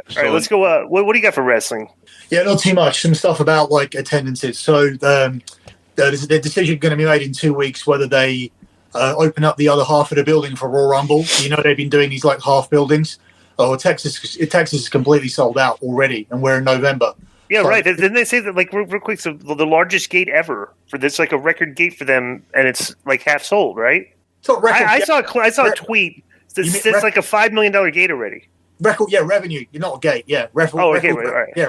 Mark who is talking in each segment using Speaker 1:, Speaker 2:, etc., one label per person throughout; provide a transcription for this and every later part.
Speaker 1: All right, let's go. What do you got for wrestling?
Speaker 2: Yeah, not too much. Some stuff about like attendances. So the decision going to be made in 2 weeks whether they open up the other half of the building for Royal Rumble. You know, they've been doing these like half buildings. Oh, Texas is completely sold out already, and we're in November.
Speaker 1: Yeah, so, right. Didn't they say that, like, real quick, so the largest gate ever for this, like a record gate for them, and it's like half sold, right?
Speaker 2: So
Speaker 1: I saw a tweet that says like a $5 million gate already.
Speaker 2: Record, revenue. You're not a gate, record revenue,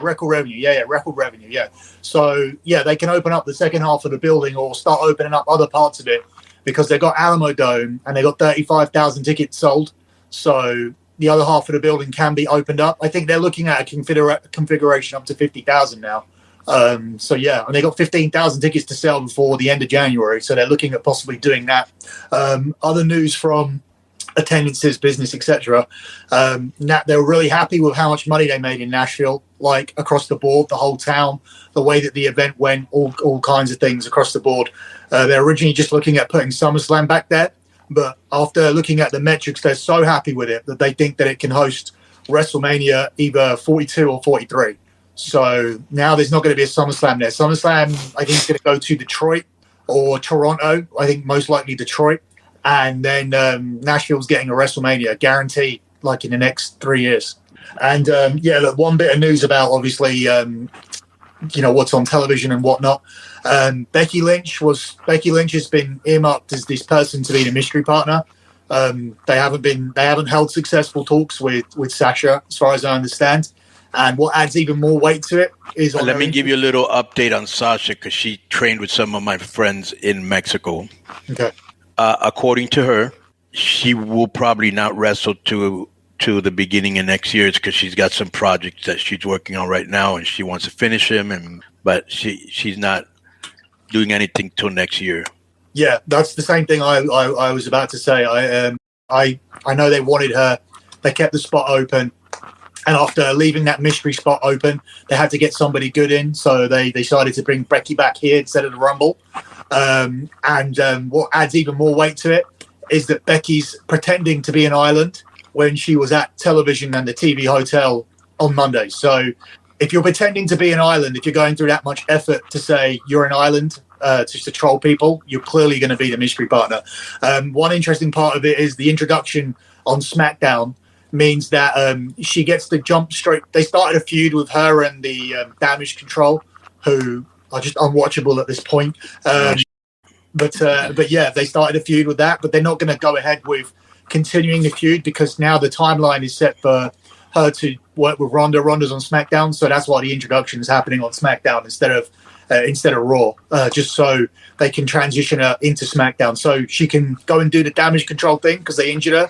Speaker 2: record revenue, So they can open up the second half of the building or start opening up other parts of it because they've got Alamo Dome and they got 35,000 tickets sold. So the other half of the building can be opened up. I think they're looking at a configuration up to 50,000 now. And they got 15,000 tickets to sell before the end of January. So they're looking at possibly doing that. Other news from attendances, business, etc. They were really happy with how much money they made in Nashville, like across the board, the whole town, the way that the event went, all kinds of things across the board. They're originally just looking at putting SummerSlam back there, but after looking at the metrics, they're so happy with it that they think that it can host WrestleMania either 42 or 43. So now there's not going to be a SummerSlam there. SummerSlam, I think, is going to go to Detroit or Toronto. I think most likely Detroit. And then Nashville's getting a WrestleMania guaranteed, like in the next 3 years. And look, one bit of news about obviously, what's on television and whatnot. Becky Lynch has been earmarked as this person to be the mystery partner. They haven't held successful talks with Sasha, as far as I understand. And what adds even more weight to it is...
Speaker 3: Let me give you a little update on Sasha, because she trained with some of my friends in Mexico.
Speaker 2: Okay.
Speaker 3: According to her, she will probably not wrestle to the beginning of next year, because she's got some projects that she's working on right now, and she wants to finish them. But she's not doing anything till next year.
Speaker 2: Yeah, that's the same thing I was about to say. I know they wanted her. They kept the spot open. And after leaving that mystery spot open, they had to get somebody good in. So they decided to bring Becky back here instead of the Rumble. What adds even more weight to it is that Becky's pretending to be an island when she was at television and the TV hotel on Monday. So if you're pretending to be an island, if you're going through that much effort to say you're an island, just to troll people, you're clearly going to be the mystery partner. One interesting part of it is the introduction on SmackDown means that she gets to jump straight. They started a feud with her and the Damage Control, who are just unwatchable at this point. But they started a feud with that, but they're not going to go ahead with continuing the feud because now the timeline is set for her to work with Ronda. Ronda's on SmackDown, so that's why the introduction is happening on SmackDown instead of Raw, just so they can transition her into SmackDown, so she can go and do the Damage Control thing because they injured her,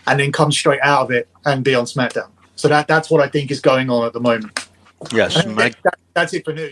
Speaker 2: and then come straight out of it and be on SmackDown. So that's what I think is going on at the moment.
Speaker 3: Yes,
Speaker 2: that's it for news.